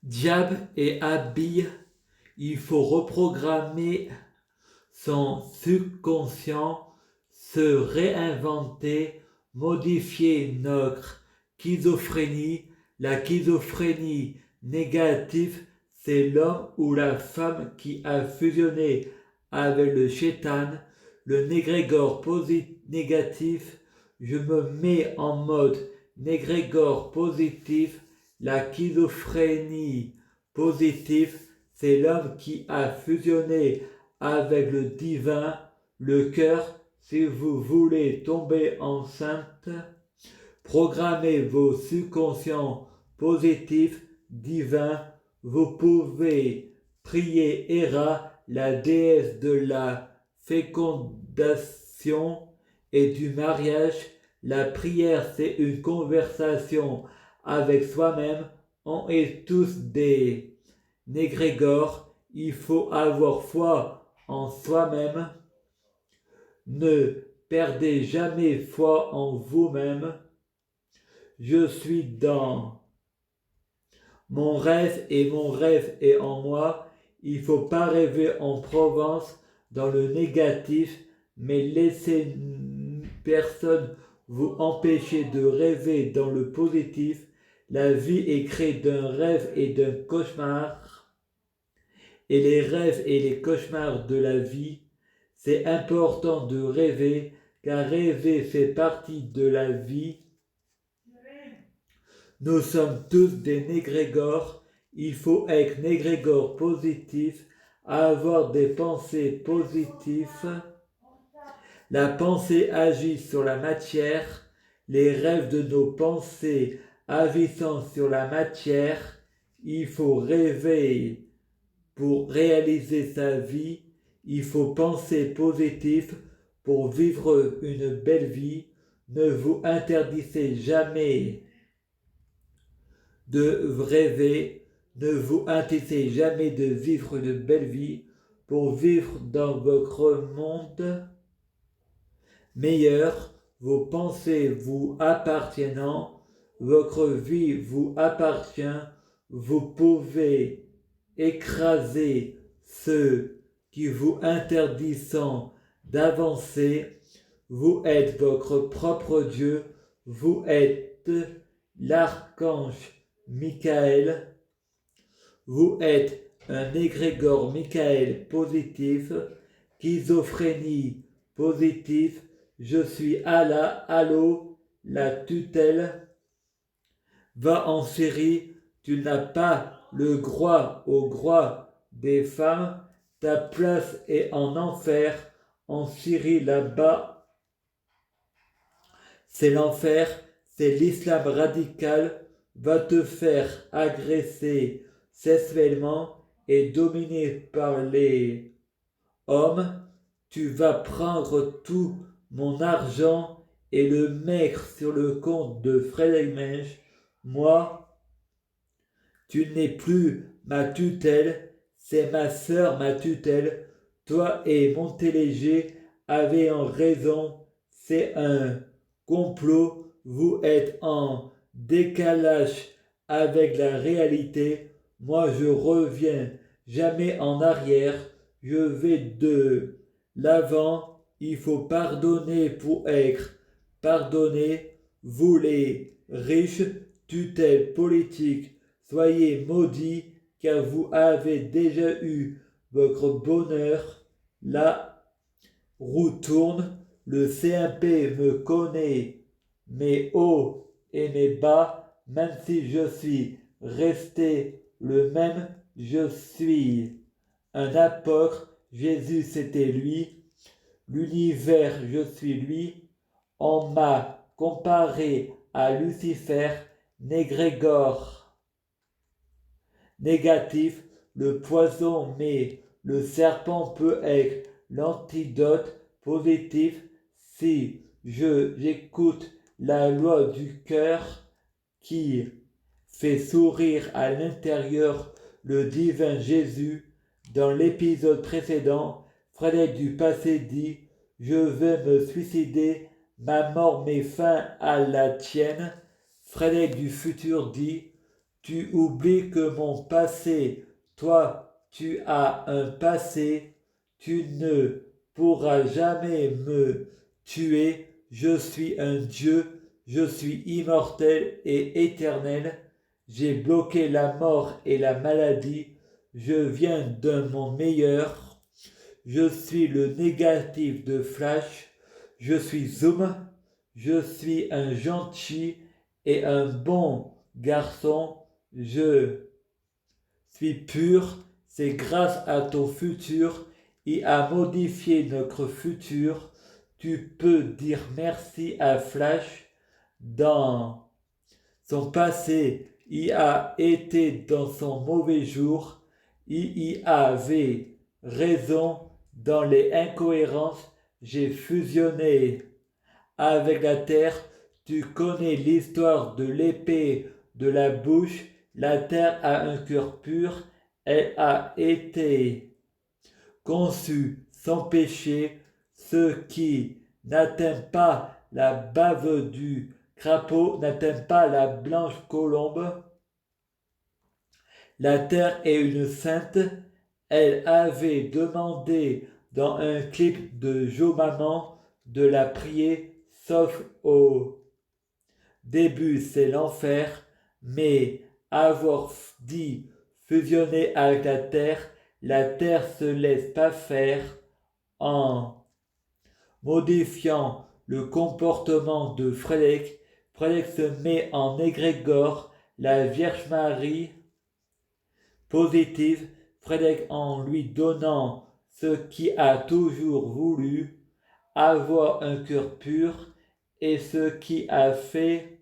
Diable et habile, il faut reprogrammer son subconscient, se réinventer, modifier notre schizophrénie. La schizophrénie négative, c'est l'homme ou la femme qui a fusionné avec le shaitan. Le négrégore négatif, je me mets en mode négrégore positif. La schizophrénie positive, c'est l'homme qui a fusionné avec le divin, le cœur. Si vous voulez tomber enceinte, programmez vos subconscients positifs divins. Vous pouvez prier Héra, la déesse de la fécondation et du mariage. La prière, c'est une conversation avec soi-même. On est tous des négrégores. Il faut avoir foi en soi-même. Ne perdez jamais foi en vous-même. Je suis dans mon rêve et mon rêve est en moi. Il ne faut pas rêver en Provence dans le négatif, mais laissez personne vous empêcher de rêver dans le positif. La vie est créée d'un rêve et d'un cauchemar. Et les rêves et les cauchemars de la vie, c'est important de rêver, car rêver fait partie de la vie. Nous sommes tous des négrégores. Il faut être négrégore positif, avoir des pensées positives. La pensée agit sur la matière. Les rêves de nos pensées agissant sur la matière. Il faut rêver pour réaliser sa vie. Il faut penser positif pour vivre une belle vie. Ne vous interdisez jamais de rêver, ne vous interdisez jamais de vivre une belle vie pour vivre dans votre monde meilleur, vos pensées vous appartiennant, votre vie vous appartient, vous pouvez écraser ceux qui vous interdisent d'avancer, vous êtes votre propre Dieu, vous êtes l'archange Michael, vous êtes un égrégore Michael positif, schizophrénie positive, je suis Allah, allô, la tutelle, va en Syrie, tu n'as pas le droit au droit des femmes, ta place est en enfer, en Syrie là-bas, c'est l'enfer, c'est l'islam radical, va te faire agresser sexuellement et dominer par les hommes, tu vas prendre tout mon argent et le mettre sur le compte de Frédéric Menge. Moi, tu n'es plus ma tutelle, c'est ma sœur ma tutelle. Toi et Montéléger avez en raison, c'est un complot, vous êtes en décalage avec la réalité. Moi, je reviens jamais en arrière, je vais de l'avant. Il faut pardonner pour être pardonné. Vous les riches, tutelles politiques, soyez maudits, car vous avez déjà eu votre bonheur. La roue tourne, le CMP me connaît, mes hauts et mes bas, même si je suis resté le même, je suis un apôtre, Jésus c'était lui, l'univers je suis lui, on m'a comparé à Lucifer, Négrégore négatif, le poison, mais le serpent peut être l'antidote positif si j'écoute la loi du cœur qui fait sourire à l'intérieur le divin Jésus. Dans l'épisode précédent, Frédéric du passé dit « Je vais me suicider, ma mort met fin à la tienne ». Frédéric du futur dit « tu oublies que mon passé, toi, tu as un passé, tu ne pourras jamais me tuer, je suis un Dieu, je suis immortel et éternel, j'ai bloqué la mort et la maladie, je viens d'un monde meilleur, je suis le négatif de Flash, je suis Zoom, je suis un gentil et un bon garçon, je suis pur, c'est grâce à ton futur et à modifier notre futur, tu peux dire merci à Flash dans son passé, il a été dans son mauvais jour, il y avait raison dans les incohérences, j'ai fusionné avec la terre, tu connais l'histoire de l'épée de la bouche, la terre a un cœur pur, elle a été conçue sans péché, ceux qui n'atteignent pas la bave du crapaud n'atteignent pas la blanche colombe. La terre est une sainte, elle avait demandé dans un clip de Joe Maman de la prier, sauf au début c'est l'enfer, mais avoir dit fusionner avec la terre se laisse pas faire en modifiant le comportement de Frédéric. Frédéric se met en égrégore la Vierge Marie positive, Frédéric en lui donnant ce qui a toujours voulu, avoir un cœur pur, et ce qui a fait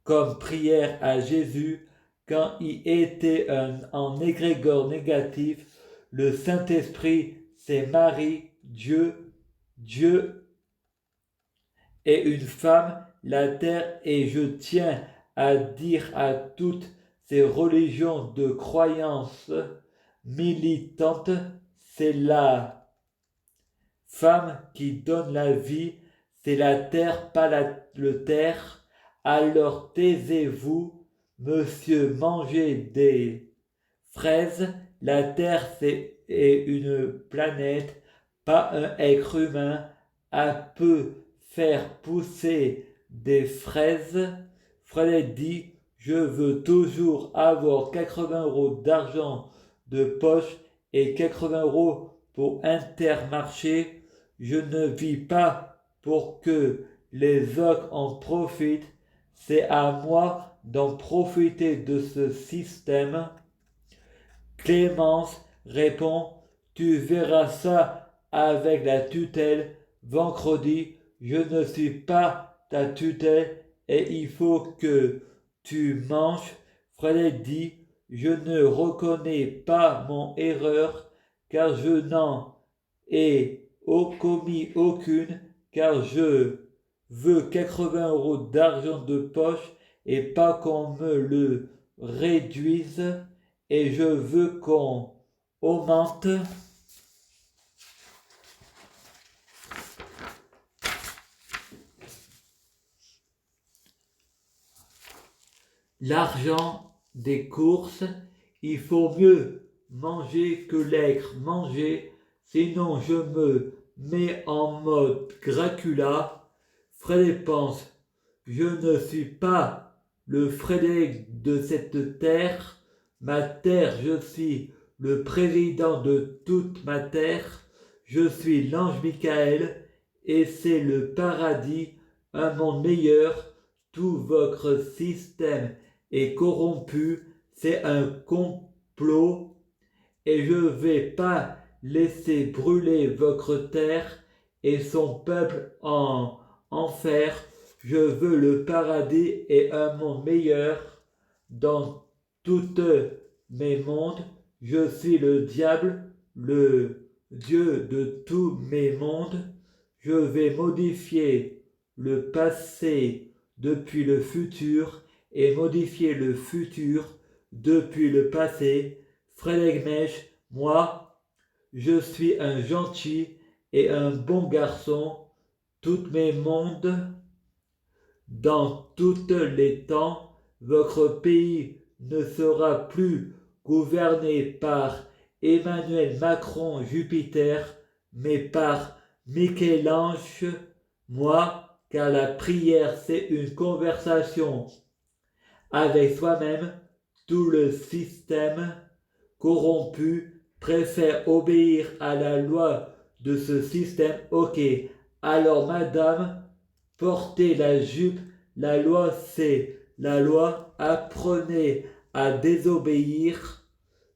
comme prière à Jésus quand il était en égrégore négatif. Le Saint-Esprit, c'est Marie, Dieu, Dieu est une femme, la terre, et je tiens à dire à toutes ces religions de croyances militantes, c'est la femme qui donne la vie, c'est la terre, pas le terre. Alors taisez-vous, monsieur, mangez des fraises. La terre est une planète, pas un être humain. Elle peut faire pousser des fraises. Fred dit, je veux toujours avoir 80 € d'argent de poche et 80 € pour Intermarché. Je ne vis pas pour que les autres en profitent. C'est à moi d'en profiter de ce système. Clémence répond, tu verras ça avec la tutelle. Vendredi, je ne suis pas ta tutelle et il faut que tu manges. Frédéric dit, je ne reconnais pas mon erreur car je n'en ai commis aucune car je veux 80 € d'argent de poche et pas qu'on me le réduise et je veux qu'on augmente l'argent des courses. Il faut mieux manger que l'être mangé, sinon je me mets en mode Dracula. Frédéric pense, je ne suis pas le Frédéric de cette terre. Ma terre, je suis le président de toute ma terre. Je suis l'ange Michael et c'est le paradis, un monde meilleur. Tout votre système est corrompu, c'est un complot et je vais pas laisser brûler votre terre et son peuple en enfer. Je veux le paradis et un monde meilleur dans toutes mes mondes. Je suis le diable, le Dieu de tous mes mondes. Je vais modifier le passé depuis le futur et modifier le futur depuis le passé. Frédéric Mèche, moi, je suis un gentil et un bon garçon. Tous mes mondes, dans tous les temps, votre pays ne sera plus gouverné par Emmanuel Macron Jupiter, mais par Michel-Ange, moi, car la prière c'est une conversation avec soi-même. Tout le système corrompu préfère obéir à la loi de ce système. Ok, alors madame, portez la jupe, la loi c'est la loi, apprenez à désobéir.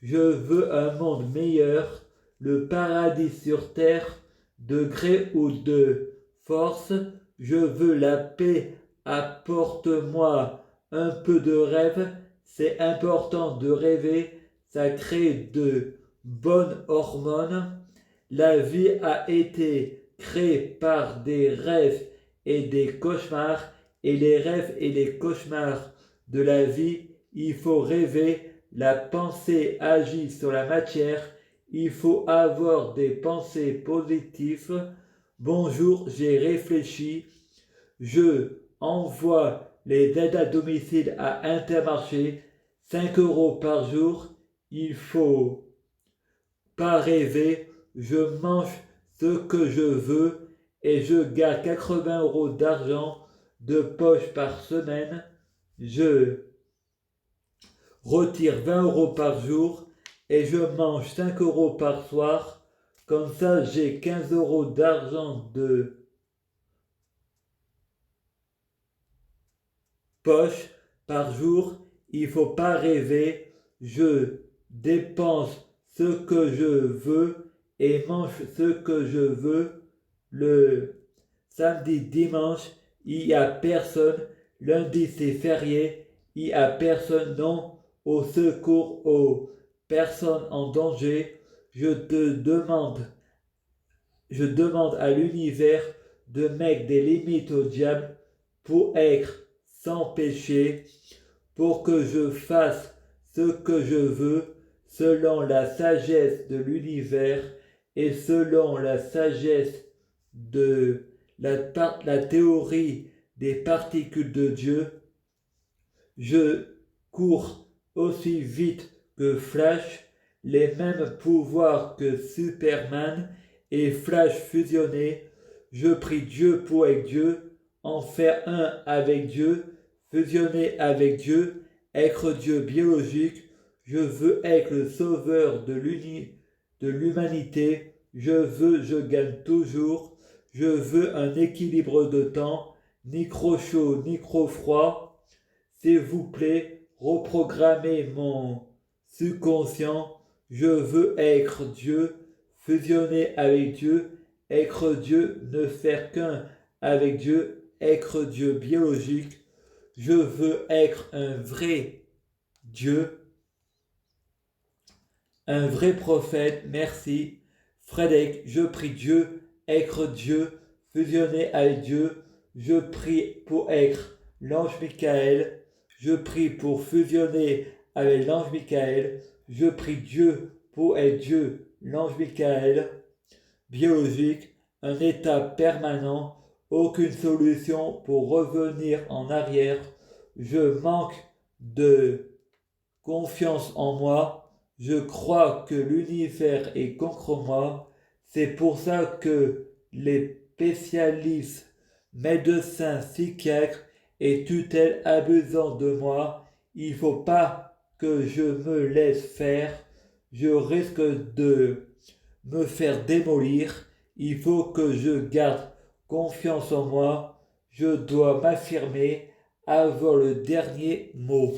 Je veux un monde meilleur, le paradis sur terre, de gré ou de force. Je veux la paix, apporte-moi un peu de rêve. C'est important de rêver, ça crée de bonnes hormones. La vie a été créée par des rêves et des cauchemars, et les rêves et les cauchemars de la vie, il faut rêver. La pensée agit sur la matière, il faut avoir des pensées positives. Bonjour, j'ai réfléchi, je envoie les aides à domicile à Intermarché, 5 € par jour, il faut pas rêver, je mange ce que je veux et je garde 80 € d'argent de poche par semaine. Je retire 20 € par jour et je mange 5 € par soir. Comme ça, j'ai 15 € d'argent de poche par jour. Il ne faut pas rêver. Je dépense ce que je veux et mange ce que je veux. Le samedi, dimanche, il n'y a personne. Lundi, c'est férié. Il n'y a personne. Non, au secours aux personnes en danger. Je demande à l'univers de mettre des limites au diable pour être sans péché, pour que je fasse ce que je veux selon la sagesse de l'univers et selon la sagesse de la théorie des particules de Dieu. Je cours aussi vite que Flash, les mêmes pouvoirs que Superman et Flash fusionnés. Je prie Dieu pour être Dieu, en faire un avec Dieu, fusionner avec Dieu, être Dieu biologique. Je veux être le sauveur de l'humanité. Je gagne toujours. Je veux un équilibre de temps, ni trop chaud, ni trop froid. S'il vous plaît, reprogrammez mon subconscient. Je veux être Dieu, fusionner avec Dieu, être Dieu, ne faire qu'un avec Dieu, être Dieu biologique. Je veux être un vrai Dieu, un vrai prophète. Merci. Frédéric, je prie Dieu, être Dieu, fusionner avec Dieu. Je prie pour être l'ange Michael. Je prie pour fusionner avec l'ange Michael. Je prie Dieu pour être Dieu, l'ange Michael. Biologique, un état permanent, aucune solution pour revenir en arrière. Je manque de confiance en moi. Je crois que l'univers est contre moi. C'est pour ça que les spécialistes, médecins, psychiatres et tutelles abusant de moi, il ne faut pas que je me laisse faire. Je risque de me faire démolir. Il faut que je garde confiance en moi. Je dois m'affirmer, avoir le dernier mot.